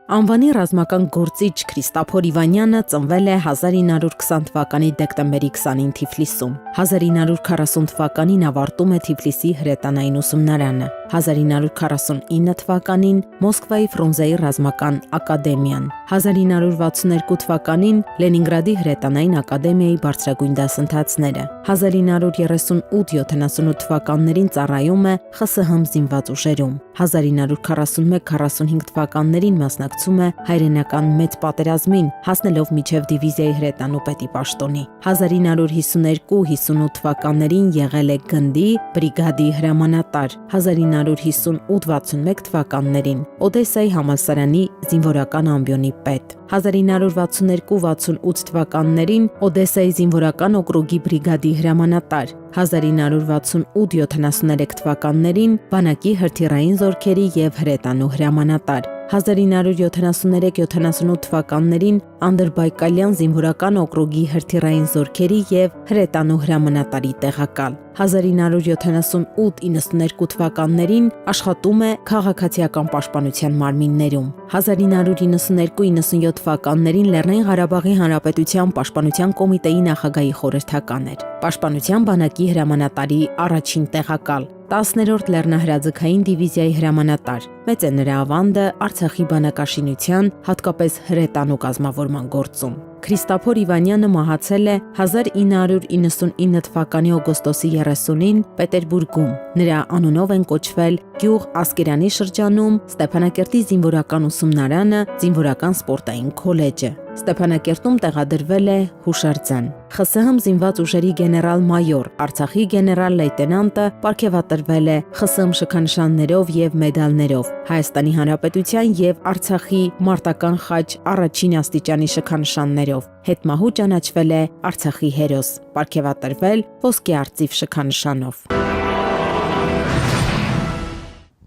Անվանի ռազմական գործիչ Քրիստափոր Իվանյանը ծնվել է 1920 թվականի դեկտեմբերի 20-ին Թիֆլիսում։ 1940 թվականին ավարտում է Թիֆլիսի հրետանային ուսումնարանը։ 1949 թվականին Մոսկվայի Ֆրունզեի ռազմական ակադեմիան։ 1962 թվականին Լենինգրադի հրետանային ակադեմիայի բարձրագույն դասընթացները։ 1938-78 թվականներին ծառայում է ԽՍՀՄ զինված ուժերում։ 1941-45 թվականներին մասնակցում է հայրենական մեծ պատերազմին, հասնելով մինչև դիվիզիայի հրետանու պետի պաշտոնի։ 1952-58 թվականներին եղել է գնդի բրիգադի հրամանատար։ 1958-61 թվականներին Օդեսայի համալսարանի զինվորական ամբիոնի պետ։ 1962-68 թվականներին Օդեսայի զինվորական օկրուգի բրիգադի հրամանատար։ 1968-73 թվականներին բանակի հրթիռային զորքերի և հրետանու հրամանատար։ 1973-78 թվականներին Անդրբայկալյան զինվորական օկրուգի հրթիռային զորքերի և հրետանու հրամանատարի տեղակալ։ 1978-92 թվականներին աշխատում է քաղաքացիական պաշտպանության մարմիններում։ 1992-97 թվականներին Լեռնային Ղարաբաղի Հանրապետության Պաշտպանության կոմիտեի նախագահի խորհրդական էր։ Պաշտպանության բանակի հրամանատարի առաջին տեղակալ, 10-րդ լեռնահրաձգային դիվիզիայի հրամանատար։ Մեծ է նրա ավանդը Արցախի բանակաշինության, հատկապես հրետանու կազմավորման գործում։ Քրիստափոր Իվանյանը մահացել է 1999 թվականի օգոստոսի 30-ին Պետերբուրգում։ Նրա անունով են կոչվել գյուղ Ասկերանի շրջանում Ստեփանակերտի զինվորական ուսումնարանը, զինվորական սպորտային քոլեջը։ Ստեփանակերտում տեղադրվել է հուշարձան։ ԽՍՀՄ զինված ուժերի գեներալ-մայոր, Արցախի գեներալ-լեյտենանտը պարգևատրվել է ԽՍՀՄ շքանշաններով և մեդալներով, Հայաստանի Հանրապետության և Արցախի մարտական խաչ առաջին աստիճանի շքանշաններով։ Հետմահու ճանաչվել է Արցախի հերոս, պարգևատրվել ոսկե արծիվ շքանշանով։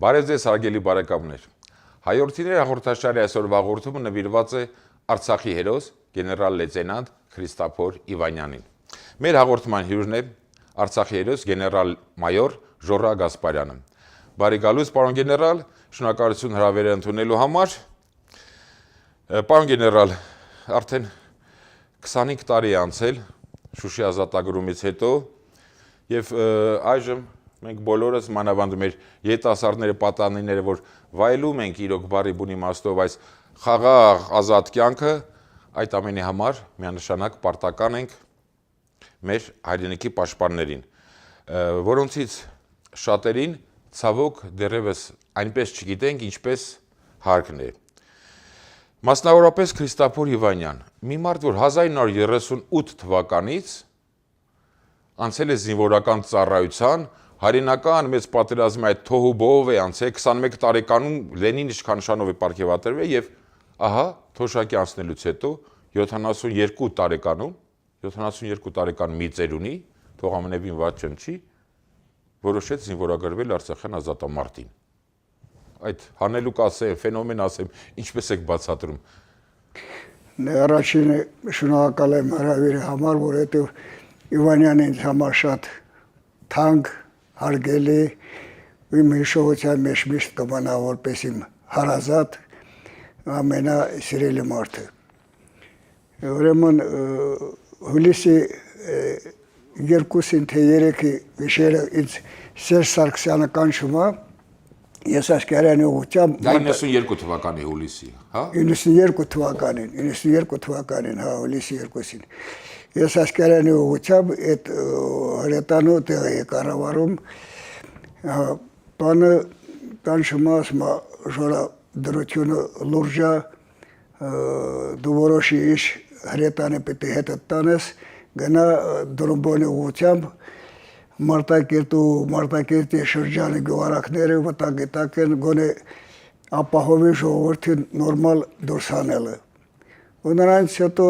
Բարև ձեզ հարգելի բարեկամներ։ Հայորդիների հաղորդաշարի այսօրվա հաղորդումը նվիրված է Արցախի հերոս գեներալ-լեյտենանտ Քրիստափոր Իվանյանին։ Մեր հաղորդման հյուրն է Արցախի հերոս գեներալ-մայոր Ժոռա Գասպարյանը։ Բարի գալուց, պարոն գեներալ, շնորհակալություն հրավերը ընդունելու համար։ Պարոն գեներալ, արդեն 25 տարի է անցել Շուշի ազատագրումից հետո եւ այժմ մենք բոլորս մանավանդ մեր երիտասարդները, պատանիները, որ վայելում ենք իրոք բարի բուն իմաստով այս խաղաղ ազատ կյանքը, այդ ամենի համար միանշանակ պարտական ենք մեր հայրենիքի պաշտպաններին, որոնցից շատերին ցավոք դեռևս այնպես չգիտենք, ինչպես հարկն է։ Մասնավորապես Քրիստափոր Իվանյան, մի մարդ, որ 1938 թվականից անցել է զինվորական ծառայության, հայրենական մեծ պատերազմի այդ թոհուբոհով է անցել, 21 տարեկանում Լենինի իշխանանշանով է պարգևատրվել եւ ահա թոշակի անցնելուց հետո 72 տարեկան մի ծերունի, թող ամենևին վատ չնչի, որոշեց զինվորագրվել Արցախյան ազատամարտին։ Այդ հանելուկ ասեմ, ֆենոմեն ասեմ, ինչպես եք բացատրում։ Առաջինը շնորհակալ եմ հրավերի համար, որովհետև Իվանյանը ինձ համար շատ թանկ, հարգելի, իմ հիշողության մեջ միշտ կմնա որպես իմ հարազատ, ամենասիրելի մարդը։ Ուրեմն հուլիսի 2-ին թե 3-ի գիշերը ինձ Սերժ Սարգսյանը կանչում է, ես Ասկերանի ուղղությամբ 92 թվականի հուլիսի, հա? 92 թվականին, հա, հուլիսի 2-ին։ Ես Ասկերանի ուղղությամբ այդ հրետանու տեղը է կառավարում, բանը կանչում է, ասում է, Ժոռա, դրությունը լուրջ է, դու որոշի ինչ հրետանը պետք է հետդ տանես, գնա Դրումբոնի ուղղությամբ Մարտակերտի շրջանի գյուղարակները վտանգետակ են գոնե ապահովի ժողովրդին նորմալ դուրս հանելը։ Ու նրանց հետո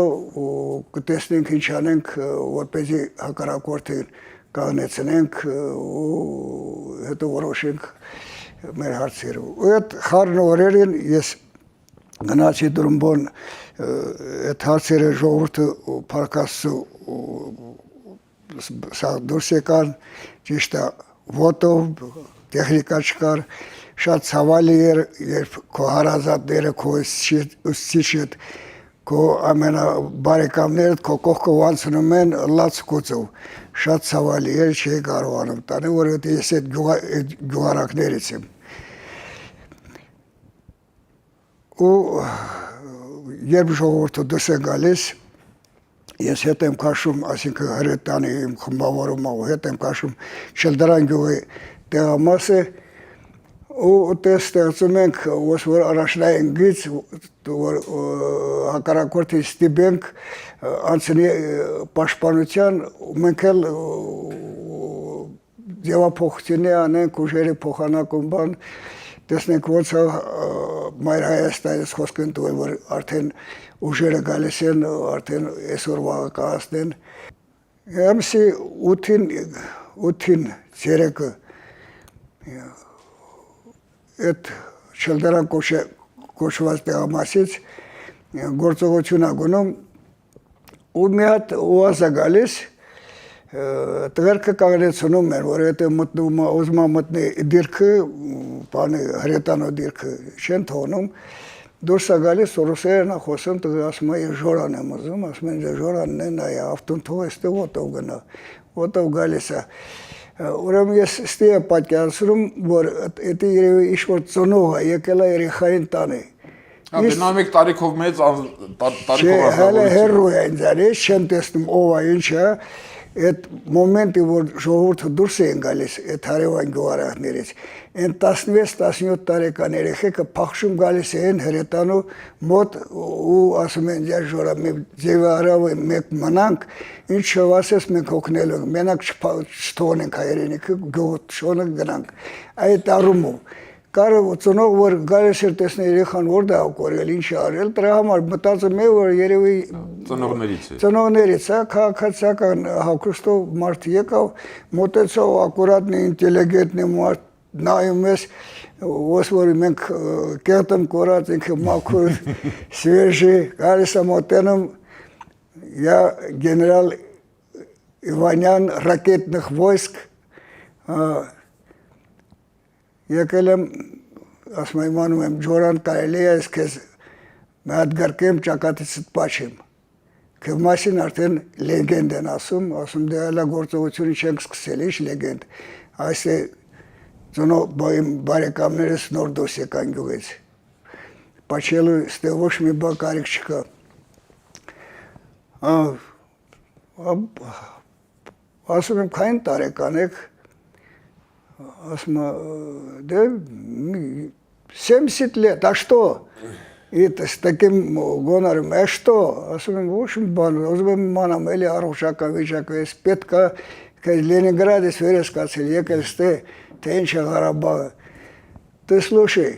կտեսնենք ինչ անենք, որպեսզի հակառակորդին կանգնեցնենք ու հետո որոշենք մեր հարցերը։ Ու այդ խառն օրերին ես գնացի Դրումբոն, այդ հարցերը ժողովուրդը փառքաստու դուրս եկան, ճիշտ է, ոտով, տեխնիկա չկար, շատ ցավալի էր, երբ քո հարազատները, քո ուսուցիչդ, քո ամենաբարեկամներդ քո կողքը ոնցնում են լաց կոծով։ Շատ ցավալի էր, չի կարողանում տանը, որովհետև ես այդ գյուղարակներից եմ։ Ու երբ ժողովուրդը դուրս է գալիս, ես հետ եմ քաշում, այսինքն հրետանի իմ խմբավորումը հետ եմ քաշում Շելդրան գյուղի տեղամասը ու դες ստեղծում ենք ոնց որ առաջնային գիծ, որ հակառակորդի ստիպենք անցնի պաշտպանության, մենք էլ ձևափոխություններ անենք, ուժերի փոխանակում բան, տեսնենք ոնց է Մայր Հայաստանից խոսք ընդունել, որ արդեն ուժերը գալիս են, արդեն այսօր վաղը կհասնեն։ Ամսի 8-ին ցերեկը այդ Շելդրան կոչված տեղամասից գործողություն ագոնում ու մի հատ ուազա գալիս տղերքը կանգնեցնում են, որովհետև մտնում ուզում մտնի դիրքը, բանը հրետանո դիրքը չեն թողնում, դուրս է գալիս ռուսերեն խոսում, տղը ասում է ժորան եմ ուզում, ասում են ժորանն է նայ, ավտոն թող էստեղ ոտով գնա, ոտով գալիս է։ Ուրեմն ես ստի եմ պատկերացնում, որ դա երևի ինչ-որ ծնող է, եկել է երեխային տանի։ Դինամիկ տարիքով մեծ տարիքով հələ հերու է ինձ արես, չեմ տեսնում ով է, ինչ է, այդ մոմենտը, որ ժողովուրդը դուրս են գալիս այդ հարևան գյուղարակներից, այն 16-17 տարեկան երեխեքը փախշում գալիս են հրետանու մոտ ու ասում են ժորա մի ձևը արավ մեկ մնանք, ինչ չվասես մենք օգնելու ենք, մենակ չթողնենք հայրենիքը, գյուղը գնանք, այդ առումով։ Կարող ծնող որ գալիս էր տեսնել երեխան որտե է կորել, ինչ է արել, դրա համար մտածում եմ, որ երևի ծնողներից է, քաղաքացիական հագուստով մարդ եկավ, մոտեցավ ակուրատնի ինտելիգենտնի մարդ, նայում ես, ոնց որ մենք կեղտում կորած ինքը մաքուր, սվեժի, գալիս է մոտենում, я գեներալ Իվանյան ռակետных войск, եկել եմ, ասում եմ իմանում եմ, ջորան կարելի է ես քեզ մի հատ գրկեմ ճակատիցդ պաչեմ։ Քեզ մասին արդեն լեգենդ են ասում դե հələ գործողությունը չենք սկսել, ինչ լեգենդ։ Այս է ծնող բարեկամներս նոր դուրս եկան գյուղից։ Պաչելու ստեղ ոչ մի բան կարիք չկա։ Ասում եմ քային տարեկան եք, ասում да 70 лет, а что? Это с таким гонором, а что? Ասում ոչ մի բան, ուզում եմ իմանամ, էլի առողջական վիճակը, ես պետք է Ленинградից վերескացել, եկել ստե, թե ինչ է Ղարաբաղը։ Ты слушай,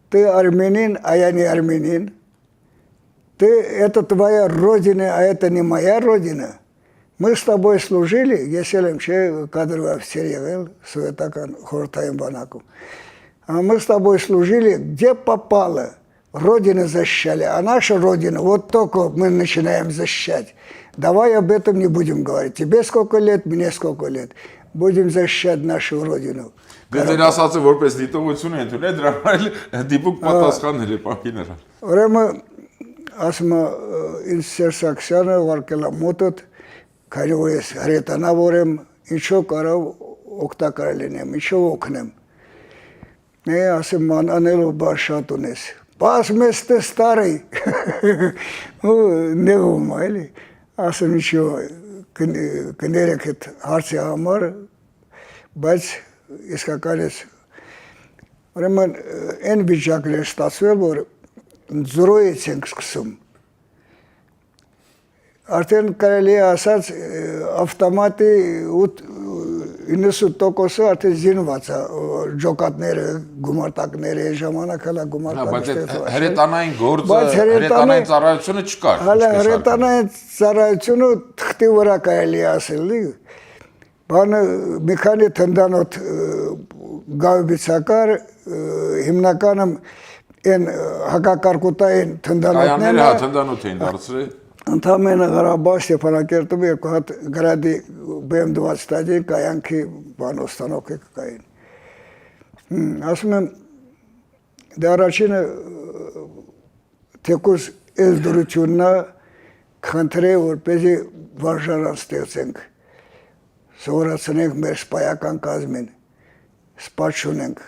ты армянин, а я не армянин. Это твоя родина, а это не моя родина. Мы с тобой служили, եսել եմ չէ կադրվի офицер եղել սովետական խորհրդային բանակում. А мы с тобой служили, где попало, родину защищали, а наша родина, вот только мы начинаем защищать. Давай об этом не будем говорить. Тебе сколько лет, мне сколько лет. Будем защищать нашу родину. Դեր ասացը որպես դիտողություն են թույլ, դրա համար դիպուկ պատասխաններ է պահիները։ Ուրեմն ասում ինձ Սերսակսյանը վարկել է մոտդ Քայլով ես հրետանավոր եմ, ինչով կարող օգտակար լինեմ, ինչով օգնեմ։ Ասեմ անելով բան շատ ունես։ Բայց մեզ թե ստարի, նեղում էլի, ասեմ ինչով կներեք այդ հարցի համար, բայց իսկական ես, ուրեմն են վիճակներ ստացվել, որ ձրոյից ենք սկսում։ Արդեն կարելի է ասած ավտոմատի 90%-ը արդեն զինված է ջոկատները, գումարտակները, ժամանակ հələ գումարտակները։ Հրետանային գործը, հրետանային ծառայությունը չկար։ Հələ հրետանային ծառայությունը թղթի վրա կարելի է ասել։ Բանը մի քանի թնդանոթ գավիցակար հիմնականում են հակակարկուտային թնդանոթներն են։ Թնդանոթ էին դարձրել։ Ընդամենը Ղարաբաղ Ստեփանակերտում երկու հատ գրադի BMW ստադիոն կայանքի բանոստանոք կային։ Ասում եմ դա առաջինը թեկուզ այս դրությունն է խնդրե որպեսզի վարժարան ստեղծենք, սովորացնենք մեր սպայական կազմին, սպա չունենք,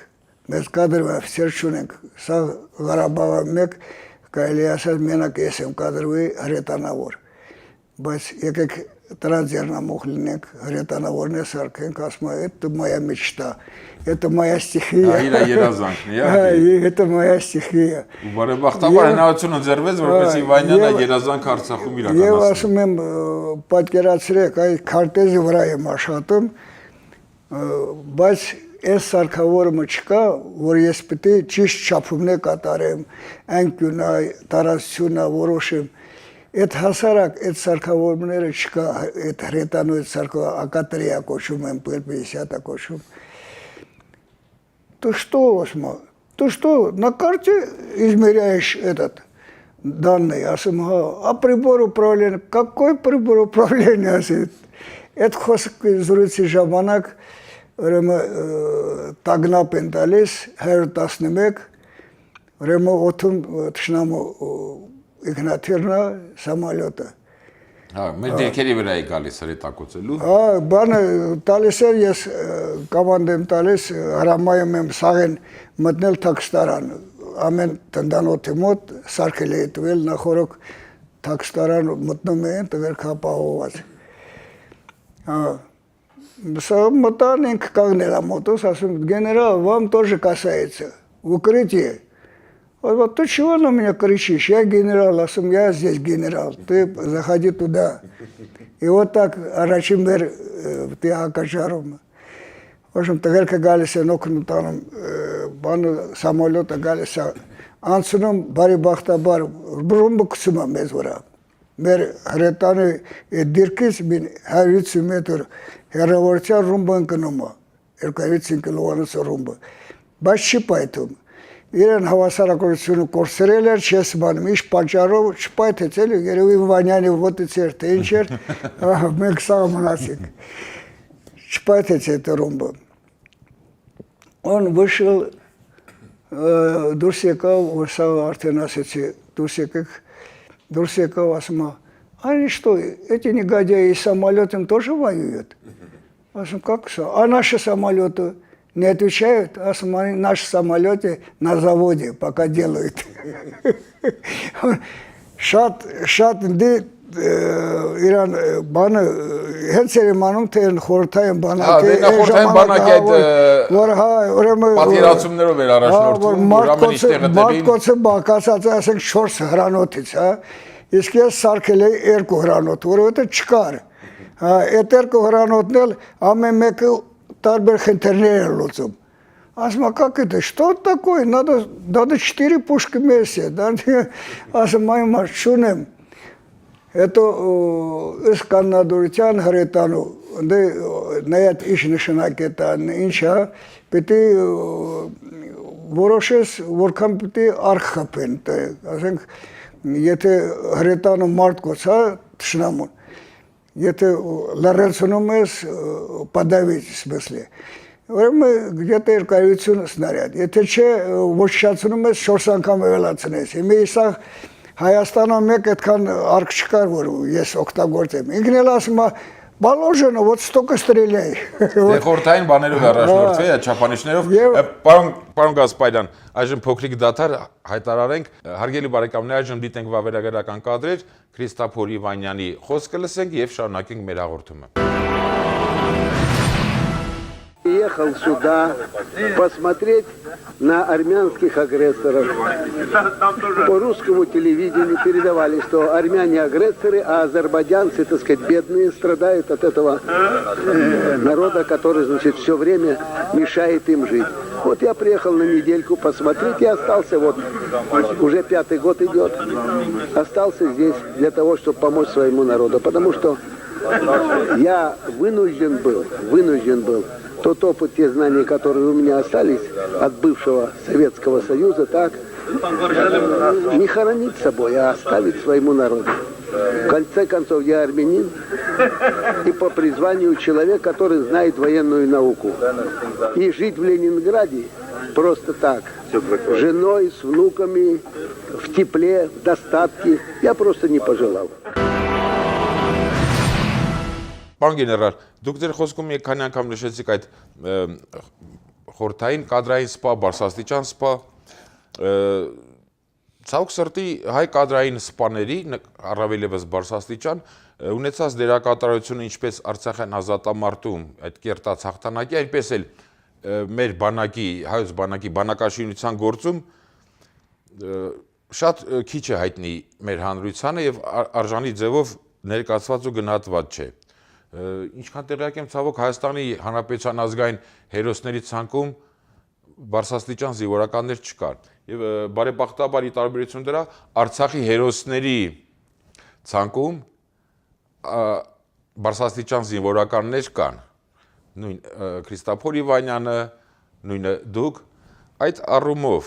մեզ կադրվի օֆիցեր չունենք, սա Ղարաբաղը մեկ կարելի ասած մենակ ես եմ կադրվի հրետանավոր, բայց եկեք տրանսերնամուխ լինենք, հրետանավորն է սարքենք, ասում է, это моя мечта, это моя стихия. Իրա երազանքն է, это моя стихия. Ու բարեբախտաբար հնարավորություն ընձեռվեց, որպեսզի Վանյանը երազանք Արցախում իրականացնի։ Եվ ասում եմ, պատկերացրեք, այդ քարտեզի վրա եմ աշխատում, բայց այս սարքավորումը չկա, որ ես պետք է ճիշտ չափումներ կատարեմ, անկյունը, տարածությունը որոշեմ։ Այդ հասարակ այդ սարքավորումները չկա, այդ հրետանու այդ սարքով ակատրիա կոչում եմ, 50-ա կոչում։ Ты что, Осма? Ты что, на карте измеряешь этот данные? А прибор управления? Какой прибор управления? Это խոսքը զրույցի ժամանակ ուրեմն տագնապ են տալիս 111 ուրեմն օթում թշնամու իգնատիրնա самолета Հա, մեր դիրքերի վրա է գալիս հրետակոծելու։ Հա, բանը տալիս էր ես կոմանդ եմ տալիս հրամայում եմ սաղեն մտնել թաքստարան ամեն տնտանոթի մոտ սարքել է տվել նախորոք թաքստարան մտնում են տվեր կապահոված Հա Սա մտան ենք կանգնել ամոտոս ասում գեներալ вам тоже касается укрытие Вот ты чего на меня кричишь? Я генерал, асум, я здесь генерал. Ты заходи туда. И вот так Арачимер ты акажаром. В общем, тогда галися нокнутаном бану самолета галися. Ансуном бари бахтабар брумбуксума мезвора. Мер хретаны диркис бин 100 метр հեռավորության ռումբը ընկնում է 250 կիլովանոց ռումբը. Բայց չի պայթում. Իրեն հավասարակորությունը կորսրել էր, չես բանում, ինչ պատճառով չպայթեց էլի, երևի Վանյանի ոտից էր, թե ինչ էր, մենք սաղ մնացինք, չպայթեց այդ ռումբը։ Он вышел, դուրս եկավ, որ սա արդեն ասեցի, դուրս եկավ, ասում է, они что, эти негодяи с самолетом тоже воюют? Асум, как что? А наши самолеты не отвечают, а наши самолеты на заводе пока делают. Շատ Իրան բանը հենց էր իմանում թե խորհրդային բանակը խորհրդային բանակը այդ որ հա ուրեմն պատկերացումներով էր առաջնորդում ուրեմն իստեղը դեպին մարդկոցը բակացած ասենք 4 հրանոթից հա իսկ ես սարքել էի 2 հրանոթ որովհետեւ չկար հա այդ 2 հրանոթն էլ ամեն մեկը տարբեր խնդիրներ էր լուծում Асма, как это? Что такое? Надо 4 пушки вместе. Асма, маршрутным. Это исканадуртян хретану. На это ишнишнакетан. Инша. Пяти ворошес воркам пяти архапен. Асен, ете хретану марткоца тшнамун. Ете ларенсономес подавить в смысле. Ուրեմն где-то երկարություն սնարյադ, եթե չէ ոչնչացնում ես 4 անգամ վերացնես, հիմա իսա Հայաստանը մեկ այդքան արկ չկար, որ ես օգտագործեմ, ինքն էլ ասում է, բալոժենը, ոտ ստոկը ստրելյայ։ Դե խորհրդային բաներով առաջնորդվի, այդ չափանիշներով, պարոն Գասպարյան, այժմ փոքրիկ դաթար հայտարարենք, հարգելի բարեկամներ, այժմ դիտենք վավերագրական կադրեր, Քրիստափոր Իվանյանի խոսքը լսենք եւ շարունակենք մեր հաղորդումը։ Ехал сюда посмотреть на армянских агрессоров. По русскому телевидению передавали, что армяне агрессоры, а азербайджанцы, так сказать, бедные, страдают от этого народа, который, значит, все время мешает им жить. Вот я приехал на недельку посмотреть и остался, вот, уже 5-й год идет, остался здесь для того, чтобы помочь своему народу, потому что я вынужден был тот опыт, те знания, которые у меня остались от бывшего Советского Союза, так, не хоронить собой, а оставить своему народу. В конце концов, я армянин и по призванию человек, который знает военную науку. И жить в Ленинграде просто так. С женой, с внуками, в тепле, в достатке. Я просто не пожелал. Պարոն գեներալ, դուք ձեր խոսքում եք քանի անգամ նշեցիք այդ խորհրդային կադրային սպա, բարձրաստիճան սպա, ցավոք սրտի հայ կադրային սպաների, առավել ևս բարձրաստիճան, ունեցած դերակատարությունը ինչպես Արցախյան ազատամարտում այդ կերտած հաղթանակի, այնպես էլ մեր բանակի, հայոց բանակի բանակաշինության գործում շատ քիչ է հայտնի մեր հանրությանը եւ արժանի ձևով ներկայացված ու գնահատված չէ։ Ինչքան տեղյակ եմ, ցավոք Հայաստանի Հանրապետության ազգային հերոսների ցանկում բարձրաստիճան զինվորականներ չկար։ Եվ բարեբախտաբար ի տարբերություն դրա Արցախի հերոսների ցանկում բարձրաստիճան զինվորականներ կան։ Նույն Քրիստափոր Իվանյանը, նույնը դուք, այդ առումով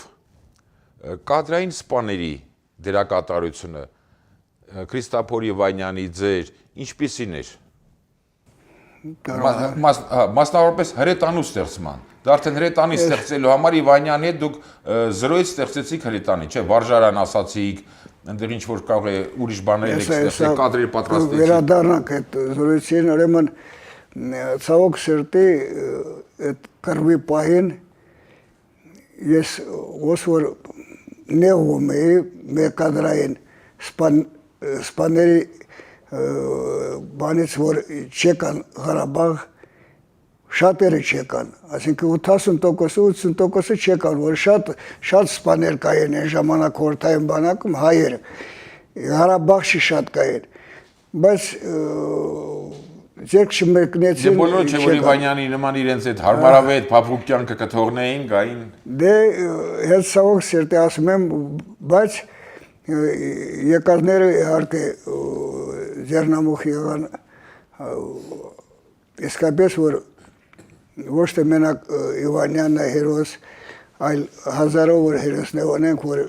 կադրային սպաների դերակատարությունը Քրիստափոր Իվանյանի ձեր ինչպիսին էր։ Մասնավորապես հրետանու ստեղծման։ Դա արդեն հրետանի ստեղծելու համար Իվանյանի հետ դուք զրոյից ստեղծեցիք հրետանի, չէ՞, վարժարան ասացիք, այնտեղ ինչ որ կարող է ուրիշ բաներ եք ստեղծել, կադրեր պատրաստեցիք։ Վերադառնանք այդ զրույցին, ուրեմն ցավոք սրտի այդ կռվի պահին ես ոսոր նեղում էի մեր կադրային սպաների բանից որ չեկան Ղարաբաղ շատերը չեկան, այսինքն 80%-ը չեկան, որ շատ սպաներ կային այն ժամանակ խորհրդային բանակում հայերը, Ղարաբաղში շատ կային, բայց ձերք չմեկնեցին։ Դե բոլորը չէ որ Իվանյանի նման իրենց այդ հարմարավետ փափուկ կյանքը կթողնեին, գային։ Դե հետ ցավոք սրտի ասում եմ, բայց եկածները իհարկե ձեռնամուխ եղան իսկապես որ ոչ թե մենակ Իվանյանն է հերոս, այլ հազարով որ հերոսներ ունենք, որ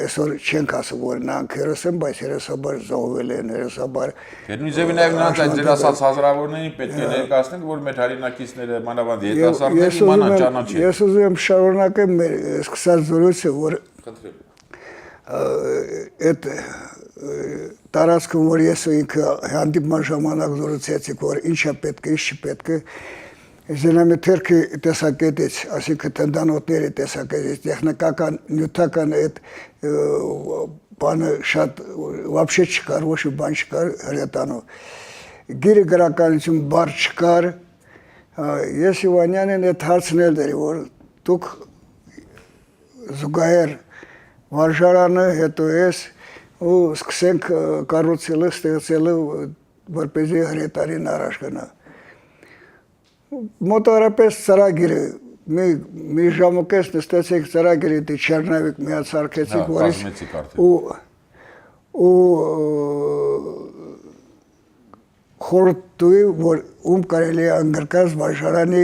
այսօր չենք ասում, որ նրանք հերոս են, բայց հերոսաբար զոհվել են, հերոսաբար։ Նույն ձևի նաև նրանց այդ ձեր ասած հազարավորներին պետք է ներկայացնենք, որ մեր հայրենակիցները մանավանդ երիտասարդները իմանան ճանաչեն։ Ես ուզում եմ շարունակեմ մեր սկսած զրույցը, որ այդ տարածքում, որ ես ու ինքը հանդիպման ժամանակ զրուցեցիք, որ ինչ է պետք է, ինչ չպետք է, զենամեթերքի տեսակետից, այսինքն տնտանոթների տեսակետից, տեխնիկական, նյութական այդ բանը շատ вообще չկար, ոչ մի բան չկար հրետանու։ Գիրը գրականություն բար չկար, ես Իվանյանին այդ հարցնել էր, որ դուք զուգահեռ վարժարանը հետո ես ու սկսենք կառուցելը, ստեղծելը, որպեսզի հրետանին առաջ գնա։ Մոտավորապես ծրագիրը մի ժամուկես նստեցիք ծրագիրը դե Չեռնավիկ միացարկեցիք, որից ու խորհրդուի, որ ում կարելի է անգրկած վարժարանի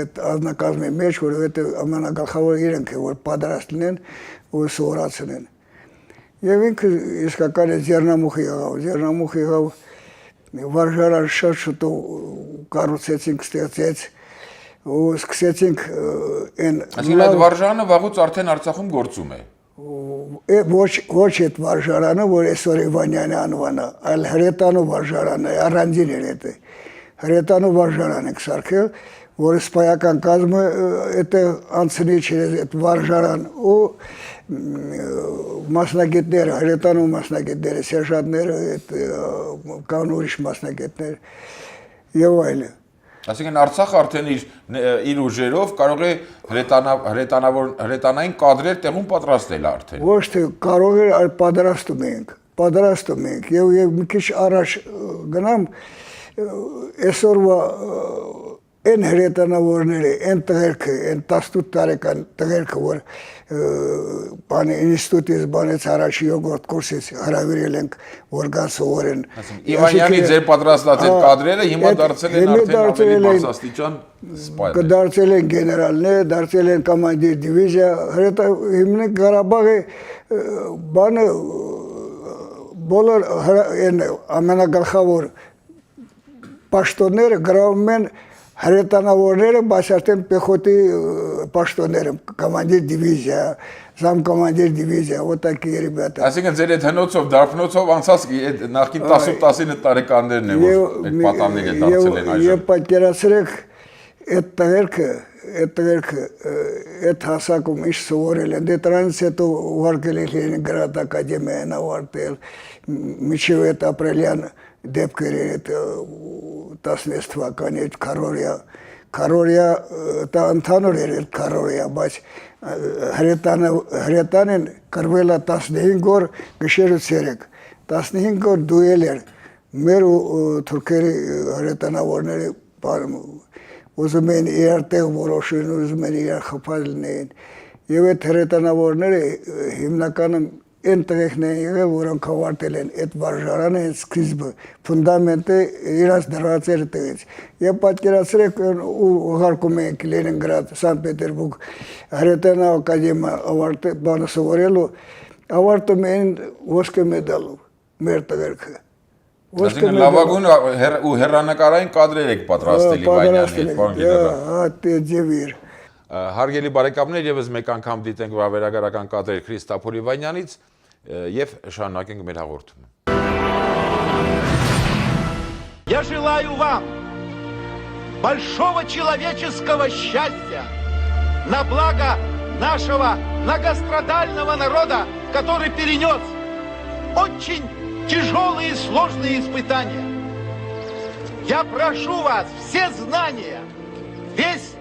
այդ անձնակազմի մեջ, որովհետև ամենագլխավոր իրենք է, որ պատրաստ լինեն ու սովորացնեն։ Եվ ինքը իսկական է ձեռնամուխ եղավ, վարժարան շատ շուտով կառուցեցինք, ստեղծեց ու սկսեցինք այն։ Այսինքն այդ վարժարանը վաղուց արդեն Արցախում գործում է։ Ոչ այդ վարժարանը, որ այսօր Իվանյանի անվանը, այլ հրետանու վարժարանը, առանձին էր այդ։ Հրետանու վարժարան ենք սարքել, որ սպայական կազմը այդ անցնի через այդ վարժարան ու մասնագետները, հրետանու մասնագետները, սերժանտները, կան ուրիշ մասնագետներ եւ այլն։ Այսինքն Արցախը արդեն իր ուժերով կարող է հրետանային կադրեր տեղում պատրաստել արդեն։ Ոչ թե կարող է, այլ պատրաստում ենք եւ մի քիչ առաջ գնամ այսօրվա այն հրետանավորները, այն տղերքը, այն 18 տարեկան տղերքը, որ բանը ինստիտուտից բանից առաջի յոգորտ կուրսից հրավիրել ենք, որ գան սովորեն։ Իվանյանի ձեր պատրաստած այդ կադրերը հիմա դարձել են արդեն ավելի բարձրաստիճան սպայներ։ Կդարձել են գեներալներ, դարձել են կոմանդիր դիվիզիա, հիմնիկ Ղարաբաղի բանը բոլոր այն ամենագլխավոր պաշտոնները գրավում են հրետանավորները, բայց արդեն պեխոտի պաշտոնները, կոմանդիր դիվիզիա, զամկոմանդիր դիվիզիա, вот такие ребята։ Այսինքն ձեր այդ հնոցով, դարբնոցով անցած նախկին 10-19 տարեկաններն է, որ այդ պատանները դարձել են այժմ։ Եվ պատկերացրեք այդ տղերքը այդ հասակում ինչ սովորել են, դե դրանից հետո ուղարկել են Լենինգրադ ակադեմիան ավարտել, մինչև այդ ապրիլյան դեպքերը 16 թվականի այդ քարորիա դա ընդհանուր էր այդ քարորիա, բայց հրետանին կրվել է 15 օր գիշեր ու ցերեկ, 15 օր դուել էր մեր ու թուրքերի հրետանավորների ուզում էին իրար տեղ որոշեն, ուզում էին իրար խփալ լինեին, եւ այդ հրետանավորները հիմնականում այն տղեկն են եղել, որոնք ավարտել են այդ վարժարանը, այդ սկիզբը, ֆունդամենտը իրաց դրված էր տեղից։ Եվ պատկերացրեք ու ուղարկում ենք Լենինգրադ, Սանտ Պետերբուրգ հրետանա ակադեմիա բանը սովորելու, ավարտում էին ոսկե մեդալով մեր տղերքը։ Այսինքն լավագույն ու հեռանկարային կադրեր եք պատրաստել Իվանյանի հետ, պարոն գեներալ։ Հարգելի բարեկամներ, եւս մեկ անգամ դիտենք վավերագրական կադրեր Քրիստոֆոր Իվանյանից եւ շարունակենք մեր հաղորդումը։ Я желаю вам большого человеческого счастья на благо нашего многострадального народа, который перенес очень тяжелые и сложные испытания. Я прошу вас все знания, весь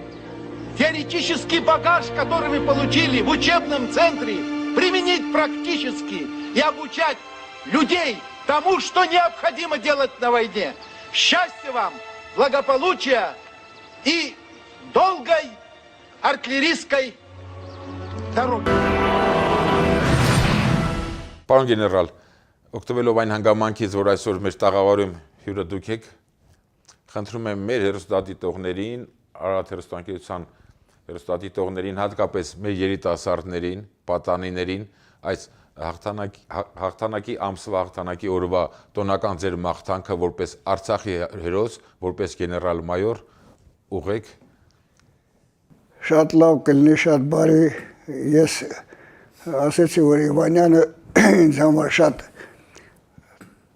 теоретический багаж, который вы получили в учебном центре, применить практически и обучать людей тому, что необходимо делать на войне. Счастья вам, благополучия и долгой артиллерийской дороги. Պարոն գեներալ, օգտվելով այն հանգամանքից, որ այսօր մեր տաղավարում հյուրը դուք եք, խնդրում եմ մեր հեռուստադիտողներին, Արարատ հեռուստաընկերության հեռուստադիտողներին, հատկապես մեր երիտասարդներին, պատանիներին, այս հաղթանակի ամսվա հաղթանակի օրվա տոնական ձեր մաղթանքը որպես Արցախի հերոս, որպես գեներալ-մայոր ուղեք։ Շատ լավ կլինի, շատ բարի, ես ասեցի, որ Իվանյանը ինձ համար շատ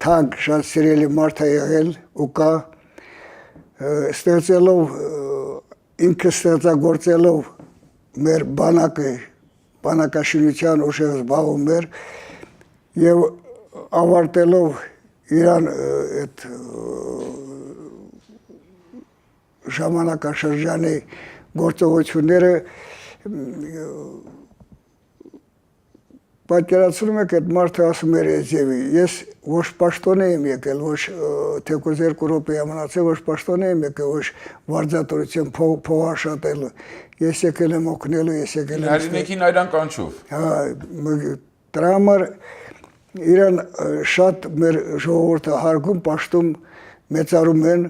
թանկ, շատ սիրելի մարդ է եղել ու կա, ստեղծելով, ինքը ստեղծագործելով մեր բանակը, բանակաշինության ուժեղ զբաղվում էր եւ ավարտելով իրան այդ ժամանակաշրջանի գործողությունները պատկերացնում եք այդ մարդը ասում էր Եզևի, ես ոչ պաշտոն եմ եկել, ոչ թեկուզ 2 րոպե մնացել, ոչ պաշտոն եմ եկել, ոչ վարձատրություն փող աշխատելու, ես եկել եմ օգնելու, ես եկել եմ Հայրենիքին այրան կանչով։ Դրա համար իրան շատ մեր ժողովուրդը հարգում, պաշտում, մեծարում են,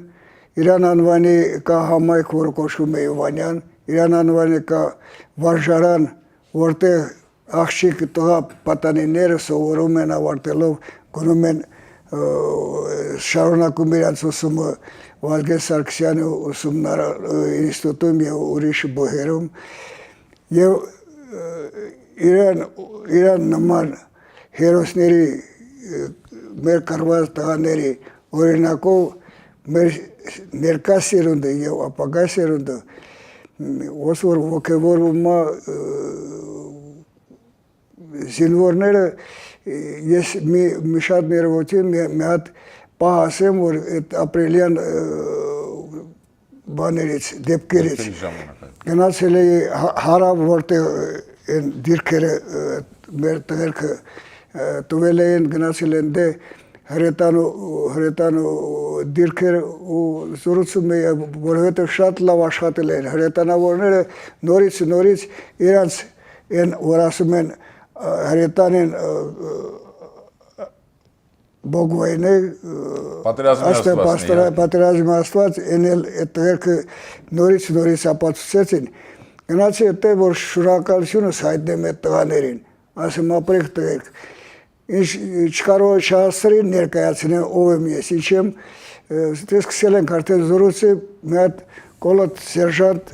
իրան անվանի կա համայնք, որը կոչվում է Իվանյան, իրան անվանի կա վարժարան, որտեղ աղջիկ տղա պատանիները սովորում են ավարտելով, գնում են շարունակում իրենց ուսումը Վազգեն Սարգսյանի ինստիտուտում եւ ուրիշ բուհերում եւ իրան նման հերոսների մեր կռված տղաների օրինակով մեր ներկա սերունդը եւ ապագա սերունդը ոսոր ոգևորվում է զինվորները ես մի շատ ներողություն մի հատ պահ ասեմ, որ այդ ապրիլյան բաներից, դեպքերից գնացել էի հարավ, որտեղ այն դիրքերը մեր տղերքը տվել էին, գնացել են դե հրետանու դիրքերը ու զորացում էի, որովհետև շատ լավ աշխատել են հրետանավորները նորից իրանց այն որ ասում են հրետանին բոգվայնը պատերազմի աստված էնել այդ տղերքը նորից ապացուցեցին գնացի այդտեղ որ շնորհակալությունս հայտնեմ այդ տղաներին ասեմ ապրեք տղերք չկարող չհասցրին ներկայացնեմ ով եմ ես ինչ եմ սկսել ենք արդեն զորույցը մի հատ կոլոտ սերժանտ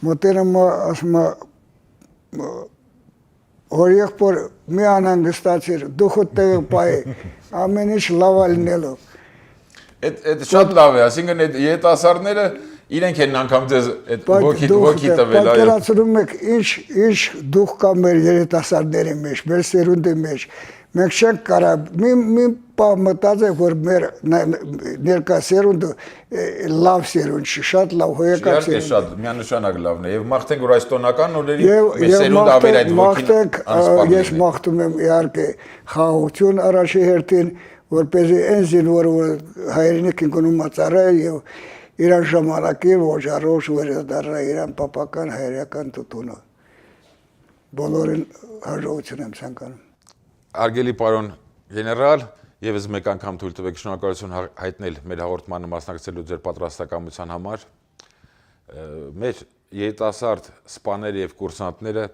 մոտենում ասում օրիեղբոր մի անհանգստացիր, դուխուտ տեղը պայի, ամեն ինչ լավ լինելով։ Այդ շատ լավ է, այսինքն այդ երիտասարդները իրենք են անգամ ձեզ այդ ոգի տվել, այո։ Պատկերացնում եք ինչ դուխ կա մեր երիտասարդների մեջ, մեր սերունդի մեջ։ Մենք չենք կարող մի պահ մտածենք, որ մեր ներկա սերունդը լավ սերունդ չի, շատ լավ հոյակապ սերունդ է։ Շատ միանշանակ լավն է եւ մաղթենք, որ այս տոնական օրերին մեր սերունդը ավելի այդ ոգին անսպառ Ես մաղթում եմ իհարկե խաղաղություն առաջի հերթին, որպեսզի այն զինվորը հայրենիքին գնում ծառայ եւ իրան ժամանակի ոչարոշ վերադառնա իրան պապական հայրական տունը։ Բոլորին հաջողություն եմ ցանկանում։ Արգելի պարոն գեներալ, եւս մեկ անգամ թույլ տվեք շնորհակալություն հայտնել մեր հաղորդմանը մասնակցելու ձեր պատրաստակամության համար։ Մեր երիտասարդ սպաները եւ կուրսանտները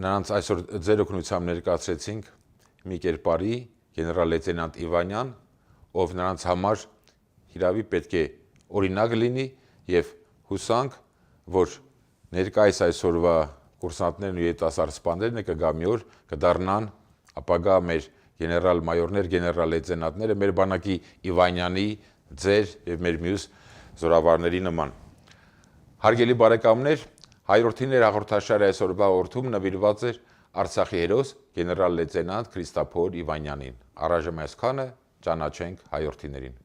նրանց այսօր ձեր օգնությամբ ներկայացրեցինք մի կերպարի գեներալ լեյտենանտ Իվանյան, ով նրանց համար հիրավի պետք է օրինակ լինի եւ հուսանք, որ ներկայիս այսօրվա կուրսանտներն ու երիտասարդ սպաներն կգա մի օր կդառնան ապագա մեր գեներալ-մայորներ, գեներալ-լեյտենանտները մեր բանակի Իվանյանի, ձեր եւ մեր մյուս զորավարների նման։ Հարգելի բարեկամներ, հայրորդիներ հաղորդաշարի այսօրվա հաղորդում նվիրված էր Արցախի հերոս գեներալ-լեյտենանտ Քրիստոֆոր Իվանյանին։ Առայժմ այսքանը, ճանաչենք հայրորդիներին։